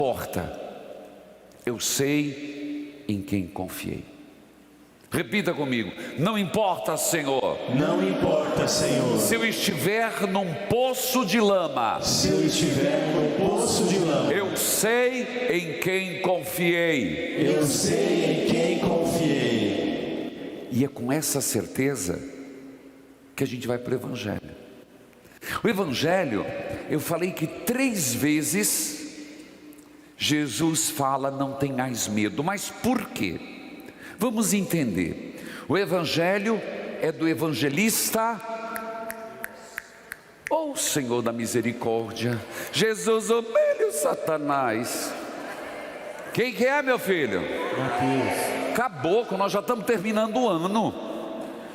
importa, eu sei em quem confiei. Repita comigo: não importa, Senhor. Não importa, Senhor. Se eu estiver num poço de lama, Se eu estiver num poço de lama, eu sei em quem confiei. eu sei em quem confiei. E é com essa certeza que a gente vai para o Evangelho. O Evangelho, eu falei que 3 vezes Jesus fala: não tenhais medo. Mas por quê? Vamos entender. O Evangelho é do evangelista, oh Senhor da misericórdia, Jesus, humilha Satanás. Quem que é, meu filho? Mateus. Caboclo, nós já estamos terminando o ano,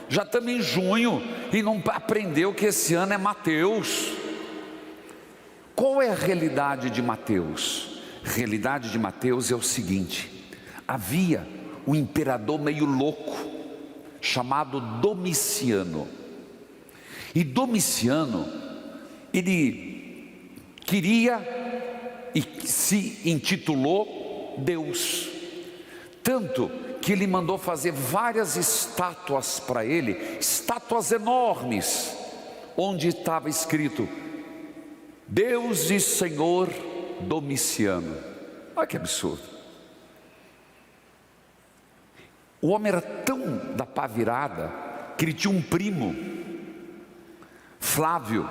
já estamos em junho e não aprendeu que esse ano é Mateus. Qual é a realidade de Mateus? A realidade de Mateus é o seguinte: havia um imperador meio louco, chamado Domiciano. E Domiciano, ele queria e se intitulou Deus. Tanto que ele mandou fazer várias estátuas para ele, estátuas enormes, onde estava escrito: Deus e Senhor Domiciano. Olha que absurdo. O homem era tão da pá virada que ele tinha um primo, Flávio,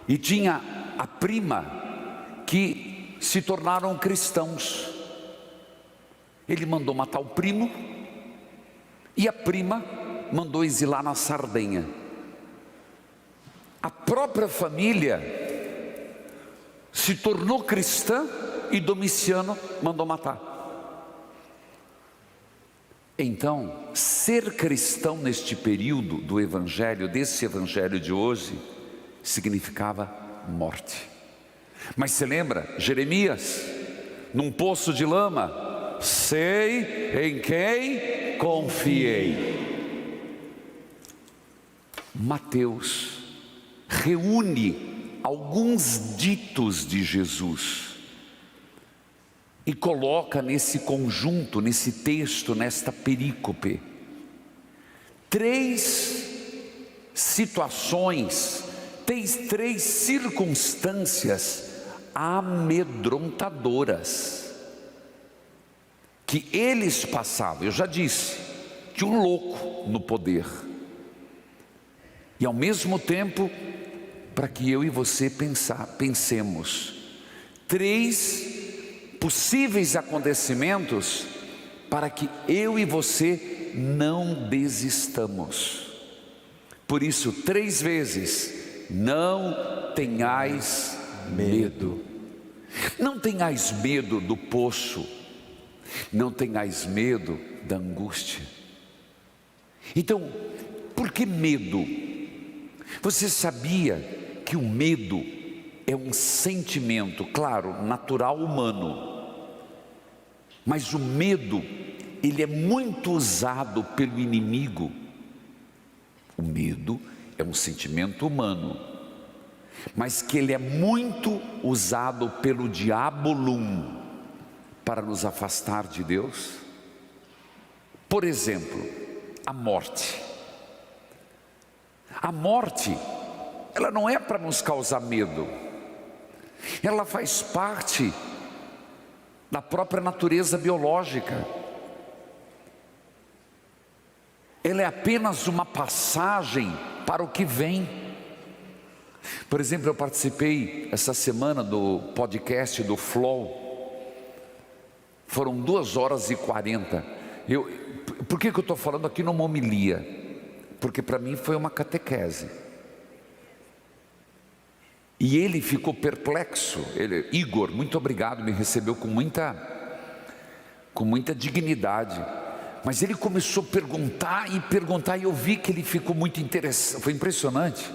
e tinha a prima que se tornaram cristãos. Ele mandou matar o primo e a prima mandou exilar na Sardenha. A própria família se tornou cristã e Domiciano mandou matar. Então, ser cristão neste período do Evangelho, desse Evangelho de hoje, significava morte. Mas você lembra, Jeremias, num poço de lama: sei em quem confiei. Mateus reúne alguns ditos de Jesus e coloca nesse conjunto, nesse texto, nesta perícope, 3 situações, 3 circunstâncias amedrontadoras que eles passavam. Eu já disse, de um louco no poder, e ao mesmo tempo, para que eu e você pensemos, 3 possíveis acontecimentos para que eu e você não desistamos. Por isso, 3 vezes: não tenhais medo. Não tenhais medo do poço, não tenhais medo da angústia. Então, por que medo? Você sabia que o medo é um sentimento, claro, natural humano, mas o medo, ele é muito usado pelo inimigo. O medo é um sentimento humano, mas que ele é muito usado pelo diabolum para nos afastar de Deus. Por exemplo, a morte. A morte, ela não é para nos causar medo, ela faz parte da própria natureza biológica. Ela é apenas uma passagem para o que vem. Por exemplo, eu participei essa semana do podcast do Flow. Foram 2h40. Por que eu estou falando aqui numa homilia? Porque para mim foi uma catequese. E ele ficou perplexo. Igor, muito obrigado, me recebeu com muita dignidade. Mas ele começou a perguntar, e eu vi que ele ficou muito interessado. Foi impressionante.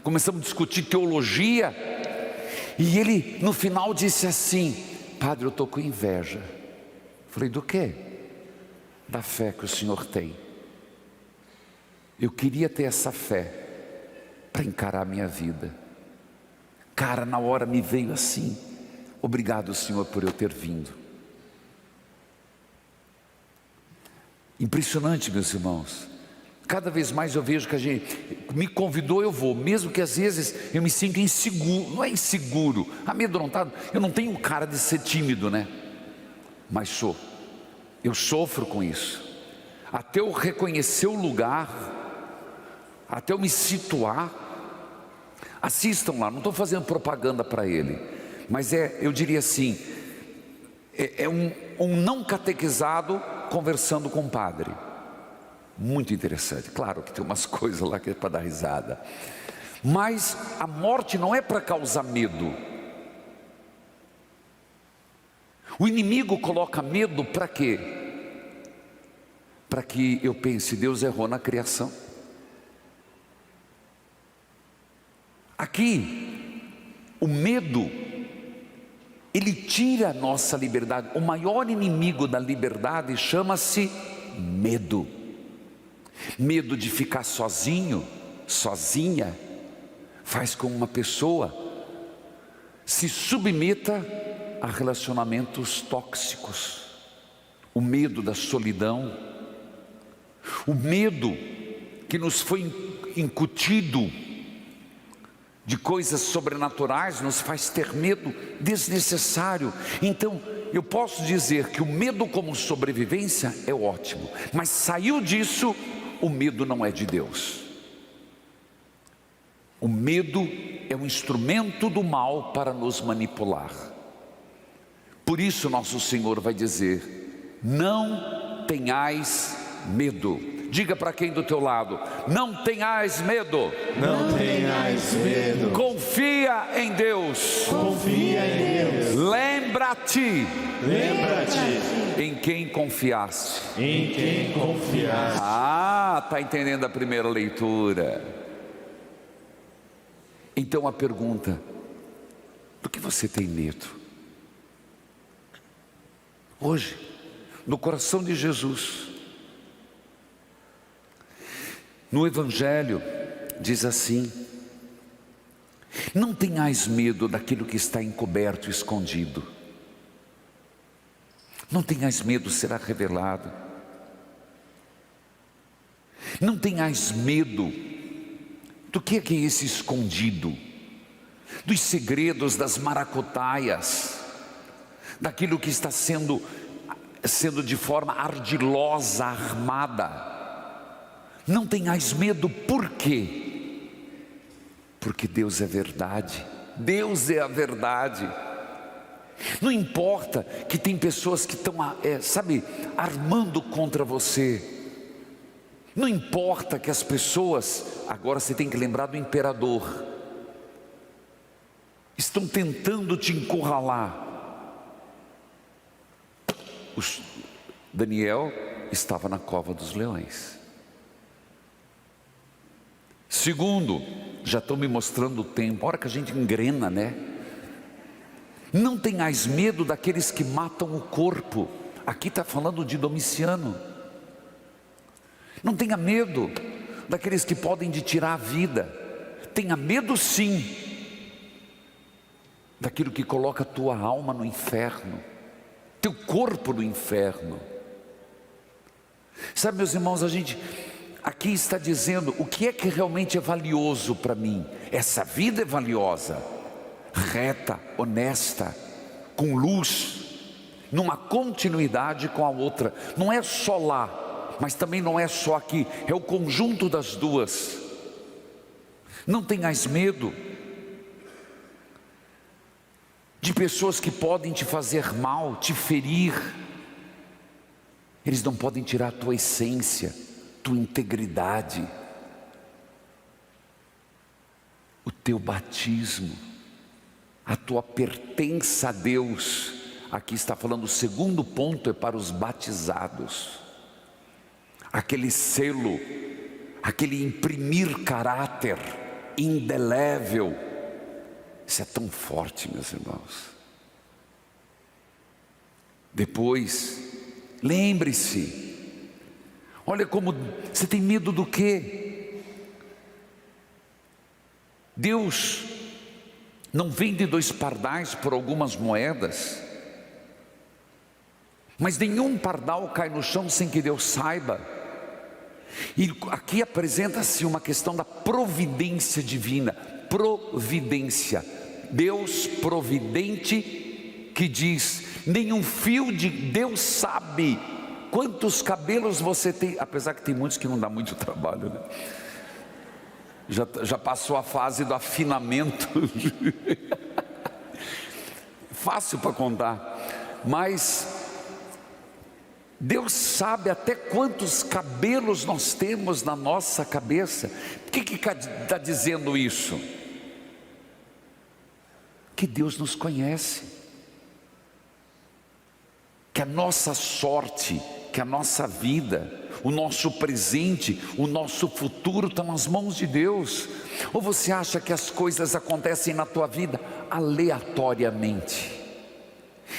Começamos a discutir teologia, e ele no final disse assim: padre, eu estou com inveja. Falei: do quê? Da fé que o senhor tem. Eu queria ter essa fé para encarar a minha vida. Cara, na hora me veio assim Obrigado, Senhor, por eu ter vindo. Impressionante, meus irmãos. Cada vez mais eu vejo que a gente me convidou, eu vou, mesmo que às vezes eu me sinta inseguro, não é inseguro, amedrontado. Eu não tenho cara de ser tímido, né? Mas sou. Eu sofro com isso. Até eu reconhecer o lugar, até eu me situar. Assistam lá, não estou fazendo propaganda para ele, mas eu diria assim, é um não catequizado conversando com o padre. Muito interessante. Claro que tem umas coisas lá que é para dar risada, mas a morte não é para causar medo. O inimigo coloca medo para quê? Para que eu pense, Deus errou na criação. Aqui, o medo, ele tira a nossa liberdade. O maior inimigo da liberdade chama-se medo. Medo de ficar sozinho, sozinha, faz com que uma pessoa se submeta a relacionamentos tóxicos. O medo da solidão, o medo que nos foi incutido de coisas sobrenaturais, nos faz ter medo desnecessário. Então, eu posso dizer que o medo como sobrevivência é ótimo, mas saiu disso, o medo não é de Deus. O medo é um instrumento do mal para nos manipular. Por isso nosso Senhor vai dizer: não tenhais medo. Diga para quem do teu lado: não tenhais medo. Não tenhais medo. Confia em Deus. Confia em Deus. Lembra-te. Lembra-te em quem confiaste. em quem confiaste. Está entendendo a primeira leitura? Então a pergunta: do que você tem medo? Hoje, no coração de Jesus, no Evangelho, diz assim: não tenhais medo daquilo que está encoberto e escondido. Não tenhais medo, será revelado. Não tenhais medo do que é esse escondido, dos segredos, das maracutaias, daquilo que está sendo de forma ardilosa, armada. Não tenhais medo, por quê? Porque Deus é verdade. Deus é a verdade. Não importa que tem pessoas que estão, armando contra você. Não importa que as pessoas, agora você tem que lembrar do imperador, estão tentando te encurralar. Daniel estava na cova dos leões. Segundo, já estão me mostrando o tempo, a hora que a gente engrena, né? Não tenhais medo daqueles que matam o corpo. Aqui está falando de Domiciano. Não tenha medo daqueles que podem te tirar a vida. Tenha medo sim daquilo que coloca a tua alma no inferno, teu corpo no inferno. Sabe, meus irmãos, a gente aqui está dizendo o que é que realmente é valioso para mim. Essa vida é valiosa, reta, honesta, com luz, numa continuidade com a outra. Não é só lá, mas também não é só aqui, é o conjunto das duas. Não tenhais medo de pessoas que podem te fazer mal, te ferir. Eles não podem tirar a tua essência, tua integridade, o teu batismo, a tua pertença a Deus. Aqui está falando, o segundo ponto é para os batizados. Aquele selo, aquele imprimir caráter indelével. Isso é tão forte, meus irmãos. Depois, lembre-se, olha como você tem medo do quê? Deus Não vende 2 pardais por algumas moedas. Mas nenhum pardal cai no chão sem que Deus saiba. E aqui apresenta-se uma questão da providência divina. Providência. Deus providente, que diz: nenhum fio de Deus sabe quantos cabelos você tem. Apesar que tem muitos que não dá muito trabalho, né? Já passou a fase do afinamento. Fácil para contar. Mas Deus sabe até quantos cabelos nós temos na nossa cabeça. Por que está dizendo isso? Que Deus nos conhece, que a nossa sorte, que a nossa vida, o nosso presente, o nosso futuro está nas mãos de Deus. Ou você acha que as coisas acontecem na tua vida aleatoriamente?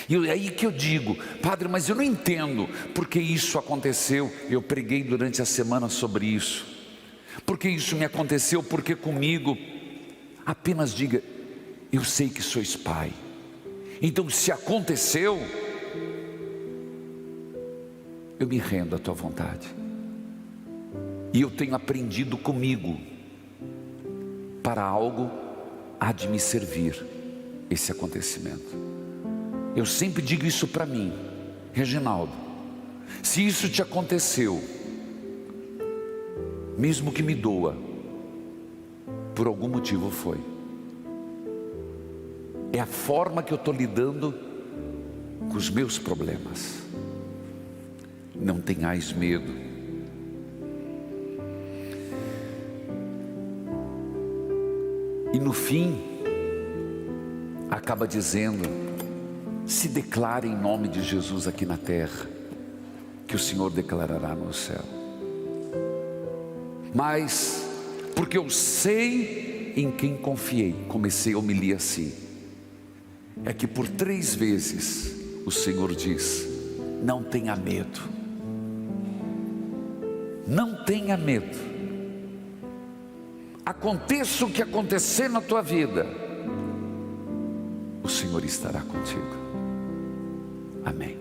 E é aí que eu digo: padre, mas eu não entendo porque isso aconteceu. Eu preguei durante a semana sobre isso. Porque isso me aconteceu, porque comigo. Apenas diga: eu sei que sois pai. Então, se aconteceu, eu me rendo à tua vontade. E eu tenho aprendido comigo, para algo há de me servir esse acontecimento. Eu sempre digo isso para mim: Reginaldo, se isso te aconteceu, mesmo que me doa, por algum motivo foi. É a forma que eu estou lidando com os meus problemas. Não tenhais medo. E no fim, acaba dizendo: se declare em nome de Jesus aqui na terra, que o Senhor declarará no céu. Mas, porque eu sei em quem confiei, comecei a homilia assim, é que por 3 vezes o Senhor diz: não tenha medo. Não tenha medo. Aconteça o que acontecer na tua vida, o Senhor estará contigo. Amém.